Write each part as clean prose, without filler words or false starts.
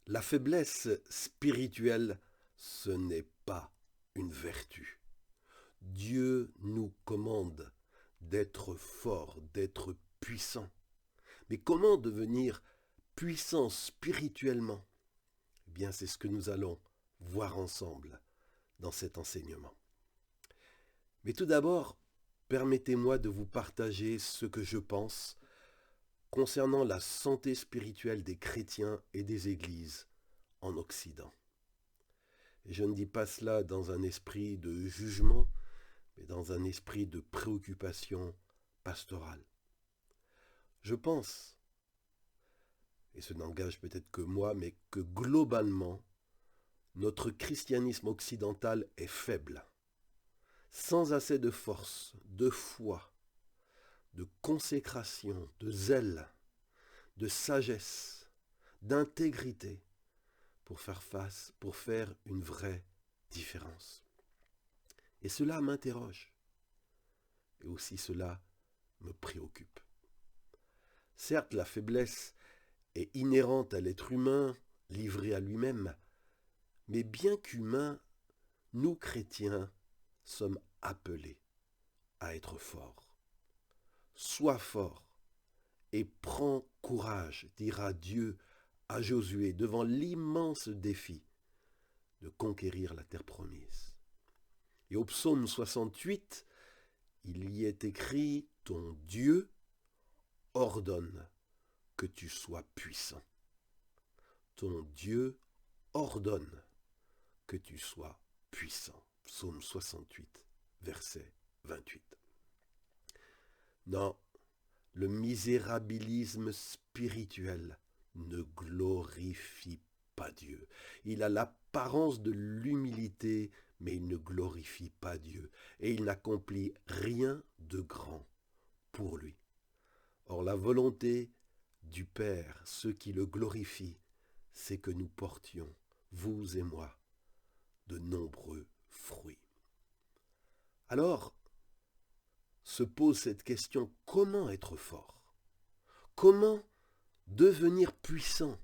La faiblesse spirituelle, ce n'est pas une vertu. Dieu nous commande d'être forts, d'être puissants. Mais comment devenir puissant spirituellement? Eh bien, c'est ce que nous allons voir ensemble dans cet enseignement. Mais tout d'abord, permettez-moi de vous partager ce que je pense concernant la santé spirituelle des chrétiens et des églises en Occident. Et je ne dis pas cela dans un esprit de jugement, mais dans un esprit de préoccupation pastorale. Je pense, et ce n'engage peut-être que moi, mais que globalement, notre christianisme occidental est faible, sans assez de force, de foi, de consécration, de zèle, de sagesse, d'intégrité pour faire une vraie différence. Et cela m'interroge, et aussi cela me préoccupe. Certes, la faiblesse est inhérente à l'être humain, livré à lui-même, mais bien qu'humains, nous chrétiens sommes appelés à être forts. Sois fort et prends courage, dira Dieu à Josué devant l'immense défi de conquérir la terre promise. Et au psaume 68, il y est écrit « Ton Dieu ordonne que tu sois puissant. Ton Dieu ordonne que tu sois puissant. » Psaume 68, verset 28. Non, le misérabilisme spirituel ne glorifie pas Dieu. Il a l'apparence de l'humilité, mais il ne glorifie pas Dieu. Et il n'accomplit rien de grand pour lui. Or, la volonté du Père, ce qui le glorifie, c'est que nous portions, vous et moi, de nombreux fruits. Alors, se pose cette question, comment être fort? Comment devenir puissant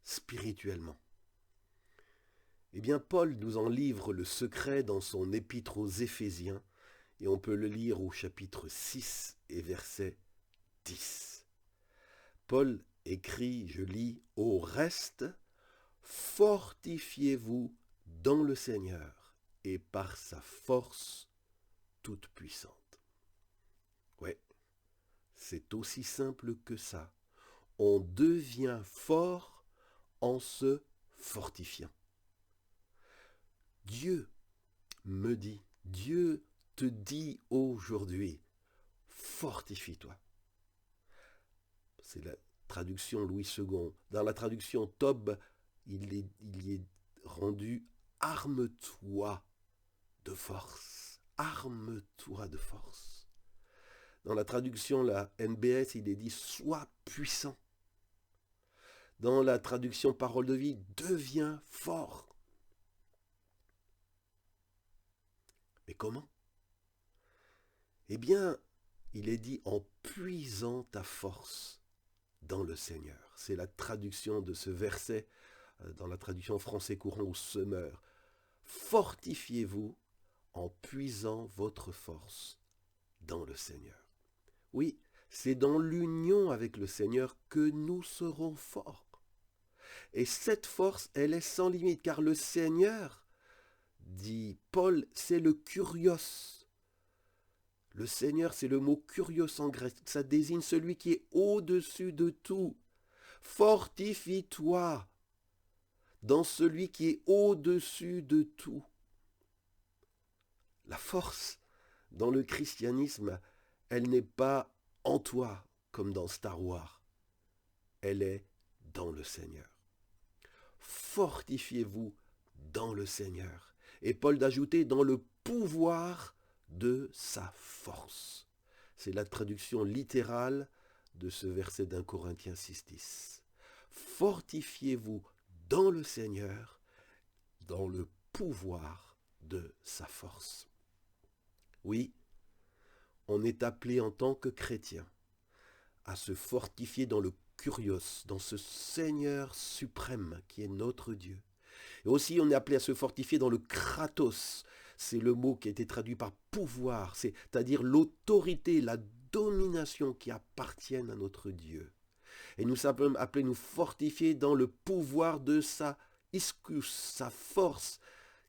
spirituellement? Eh bien, Paul nous en livre le secret dans son épître aux Éphésiens, et on peut le lire au chapitre 6 et verset 10. Paul écrit, je lis, « Au reste, fortifiez-vous dans le Seigneur et par sa force toute puissante. » Ouais, c'est aussi simple que ça. On devient fort en se fortifiant. Dieu me dit, Dieu te dit aujourd'hui, fortifie-toi. C'est la traduction Louis II. Dans la traduction Tob, il y est rendu arme-toi de force. Arme-toi de force. Dans la traduction, la NBS, il est dit sois puissant. Dans la traduction Parole de vie, deviens fort. Mais comment? Eh bien, il est dit en puisant ta force dans le Seigneur. C'est la traduction de ce verset dans la traduction français courant au semeur. Fortifiez-vous en puisant votre force dans le Seigneur. Oui, c'est dans l'union avec le Seigneur que nous serons forts. Et cette force, elle est sans limite, car le Seigneur, dit Paul, c'est le kurios. Le Seigneur, c'est le mot kurios en grec. Ça désigne celui qui est au-dessus de tout. Fortifie-toi dans celui qui est au-dessus de tout. La force dans le christianisme, elle n'est pas en toi comme dans Star Wars. Elle est dans le Seigneur. Fortifiez-vous dans le Seigneur. Et Paul d'ajouter dans le pouvoir de sa force. C'est la traduction littérale de ce verset d'un Corinthiens 6,10. Fortifiez-vous dans le Seigneur, dans le pouvoir de sa force. Oui, on est appelé en tant que chrétien à se fortifier dans le Kyrios, dans ce Seigneur suprême qui est notre Dieu. Et aussi, on est appelé à se fortifier dans le Kratos. C'est le mot qui a été traduit par pouvoir, c'est-à-dire l'autorité, la domination qui appartiennent à notre Dieu. Et nous sommes appelés à nous fortifier dans le pouvoir de sa ischus, sa force,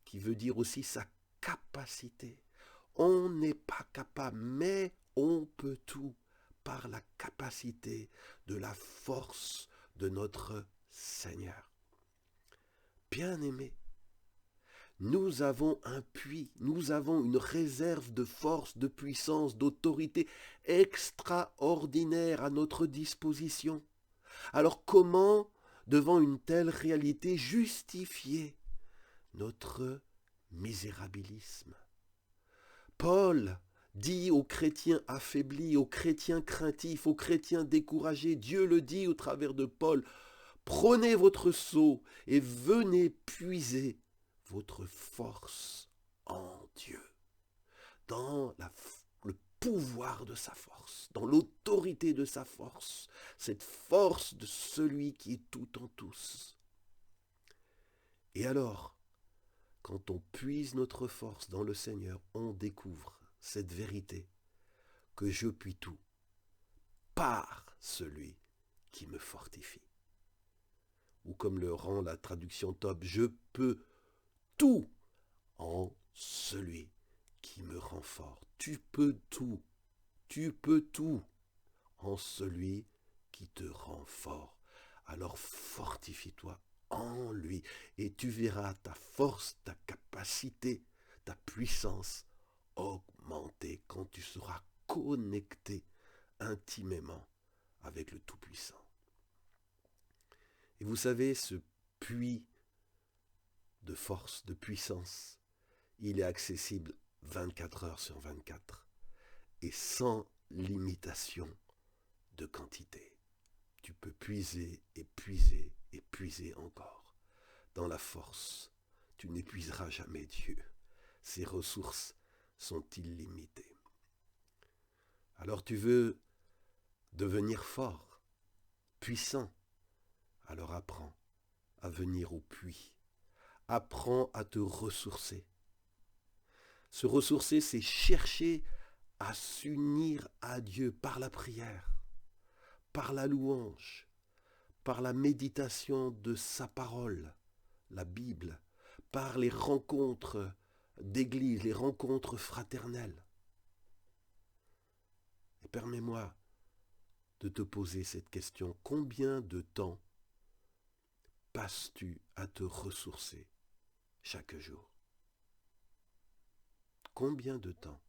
qui veut dire aussi sa capacité. On n'est pas capable, mais on peut tout par la capacité de la force de notre Seigneur. Bien-aimés, nous avons un puits, nous avons une réserve de force, de puissance, d'autorité extraordinaire à notre disposition. Alors comment, devant une telle réalité, justifier notre misérabilisme? Paul dit aux chrétiens affaiblis, aux chrétiens craintifs, aux chrétiens découragés, Dieu le dit au travers de Paul, prenez votre seau et venez puiser votre force en Dieu, dans le pouvoir de sa force, dans l'autorité de sa force, cette force de celui qui est tout en tous. Et alors, quand on puise notre force dans le Seigneur, on découvre cette vérité, que je puis tout par celui qui me fortifie. Ou comme le rend la traduction top, je peux tout en celui qui me rend fort. Tu peux tout en celui qui te rend fort. Alors fortifie-toi en lui et tu verras ta force, ta capacité, ta puissance augmenter quand tu seras connecté intimement avec le Tout-Puissant. Et vous savez, ce puits de force, de puissance, il est accessible 24 heures sur 24 et sans limitation de quantité. Tu peux puiser et puiser et puiser encore dans la force. Tu n'épuiseras jamais Dieu. Ses ressources sont illimitées. Alors tu veux devenir fort, puissant, alors apprends à venir au puits. Apprends à te ressourcer. Se ressourcer, c'est chercher à s'unir à Dieu par la prière, par la louange, par la méditation de sa parole, la Bible, par les rencontres d'église, les rencontres fraternelles. Et permets-moi de te poser cette question. Combien de temps passes-tu à te ressourcer chaque jour? Combien de temps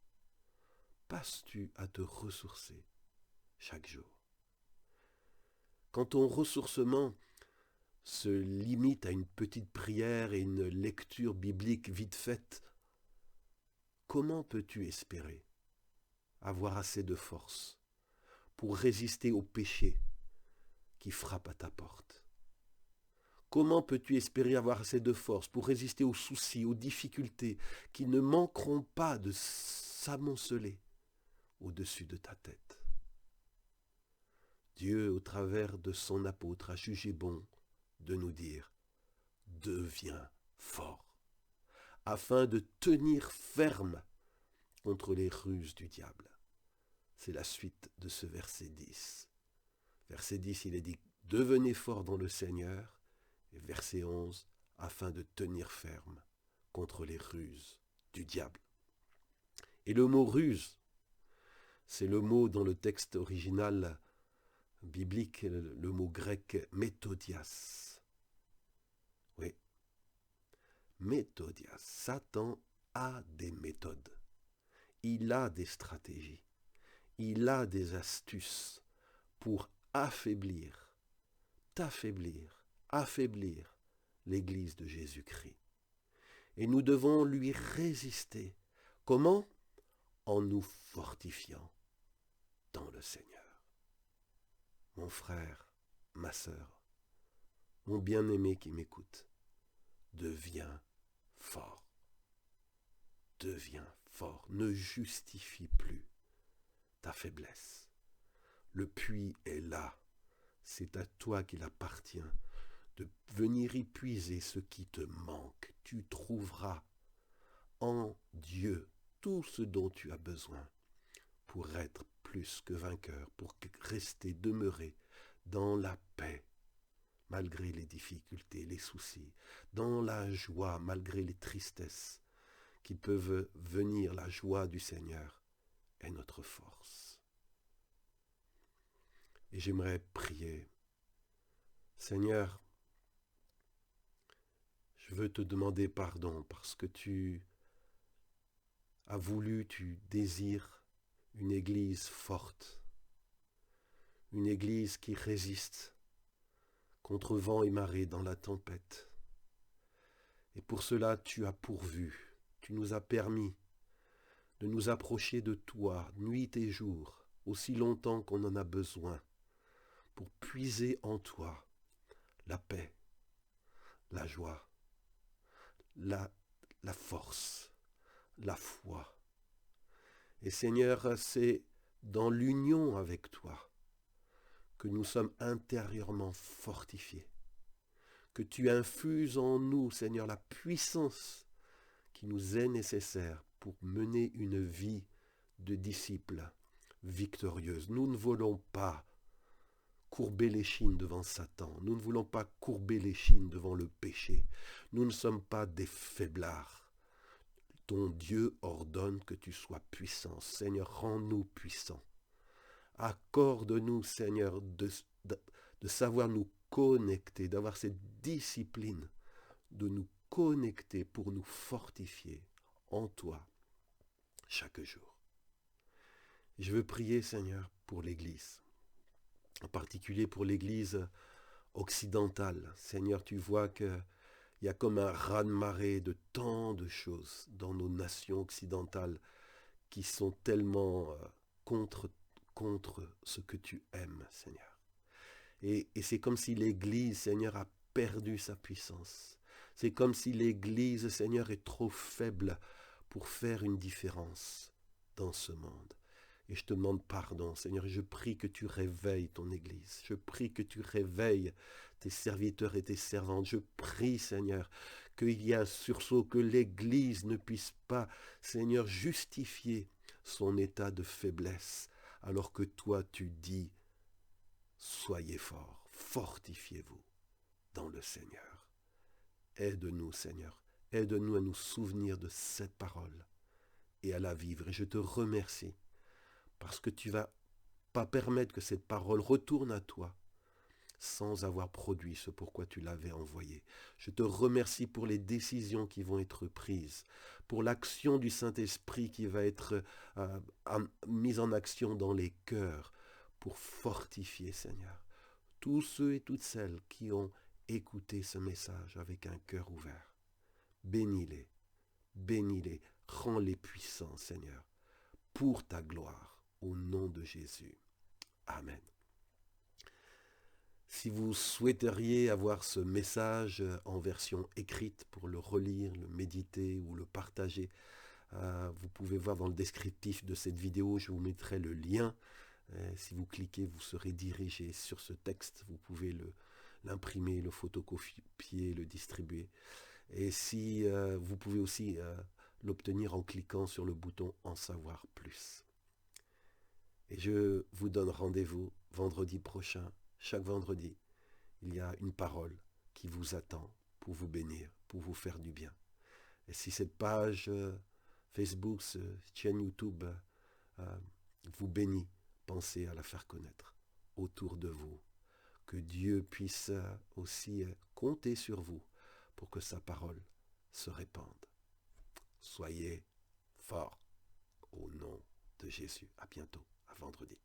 passes-tu à te ressourcer chaque jour? Quand ton ressourcement se limite à une petite prière et une lecture biblique vite faite, comment peux-tu espérer avoir assez de force pour résister au péché qui frappe à ta porte? Comment peux-tu espérer avoir assez de force pour résister aux soucis, aux difficultés qui ne manqueront pas de s'amonceler au-dessus de ta tête? Dieu, au travers de son apôtre, a jugé bon de nous dire « Deviens fort » afin de tenir ferme contre les ruses du diable. C'est la suite de ce verset 10. Verset 10, il est dit « Devenez fort dans le Seigneur » et verset 11, afin de tenir ferme contre les ruses du diable. Et le mot ruse, c'est le mot dans le texte original biblique, le mot grec méthodias. Oui, méthodias. Satan a des méthodes. Il a des stratégies. Il a des astuces pour affaiblir, affaiblir l'Église de Jésus-Christ. Et nous devons lui résister. Comment? En nous fortifiant dans le Seigneur. Mon frère, ma sœur, mon bien-aimé qui m'écoute, deviens fort. Deviens fort. Ne justifie plus ta faiblesse. Le puits est là. c'est à toi qu'il appartient de venir y puiser ce qui te manque. Tu trouveras en Dieu tout ce dont tu as besoin pour être plus que vainqueur, pour rester, demeurer dans la paix, malgré les difficultés, les soucis, dans la joie, malgré les tristesses qui peuvent venir. La joie du Seigneur est notre force. Et j'aimerais prier. Seigneur, je veux te demander pardon parce que tu as voulu, tu désires une église forte, une église qui résiste contre vent et marée dans la tempête. Et pour cela, tu as pourvu, tu nous as permis de nous approcher de toi nuit et jour, aussi longtemps qu'on en a besoin, pour puiser en toi la paix, la joie, la force, la foi. Et Seigneur, c'est dans l'union avec toi que nous sommes intérieurement fortifiés, que tu infuses en nous, Seigneur, la puissance qui nous est nécessaire pour mener une vie de disciples victorieuse. Nous ne voulons pas courber l'échine devant Satan. Nous ne voulons pas courber l'échine devant le péché. Nous ne sommes pas des faiblards. Ton Dieu ordonne que tu sois puissant. Seigneur, rends-nous puissants. Accorde-nous, Seigneur, de savoir nous connecter, d'avoir cette discipline, de nous connecter pour nous fortifier en toi chaque jour. Je veux prier, Seigneur, pour l'Église, en particulier pour l'Église occidentale. Seigneur, tu vois qu'il y a comme un raz-de-marée de tant de choses dans nos nations occidentales qui sont tellement contre ce que tu aimes, Seigneur. Et c'est comme si l'Église, Seigneur, a perdu sa puissance. C'est comme si l'Église, Seigneur, est trop faible pour faire une différence dans ce monde. Et je te demande pardon, Seigneur, et je prie que tu réveilles ton Église. Je prie que tu réveilles tes serviteurs et tes servantes. Je prie, Seigneur, qu'il y ait un sursaut, que l'Église ne puisse pas, Seigneur, justifier son état de faiblesse, alors que toi tu dis, soyez forts, fortifiez-vous dans le Seigneur. Aide-nous, Seigneur, aide-nous à nous souvenir de cette parole et à la vivre. Et je te remercie parce que tu vas pas permettre que cette parole retourne à toi sans avoir produit ce pourquoi tu l'avais envoyée. Je te remercie pour les décisions qui vont être prises, pour l'action du Saint-Esprit qui va être mise en action dans les cœurs pour fortifier, Seigneur, tous ceux et toutes celles qui ont écouté ce message avec un cœur ouvert. Bénis-les, rends-les puissants, Seigneur, pour ta gloire, au nom de Jésus. Amen. Si vous souhaiteriez avoir ce message en version écrite pour le relire, le méditer ou le partager, vous pouvez voir dans le descriptif de cette vidéo, je vous mettrai le lien. Si vous cliquez, vous serez dirigé sur ce texte. Vous pouvez l'imprimer, le photocopier, le distribuer. Et si vous pouvez aussi l'obtenir en cliquant sur le bouton « En savoir plus ». Et je vous donne rendez-vous vendredi prochain. Chaque vendredi, il y a une parole qui vous attend pour vous bénir, pour vous faire du bien. Et si cette page Facebook, cette chaîne YouTube vous bénit, pensez à la faire connaître autour de vous. Que Dieu puisse aussi compter sur vous pour que sa parole se répande. Soyez forts au nom de Jésus. À bientôt, à vendredi.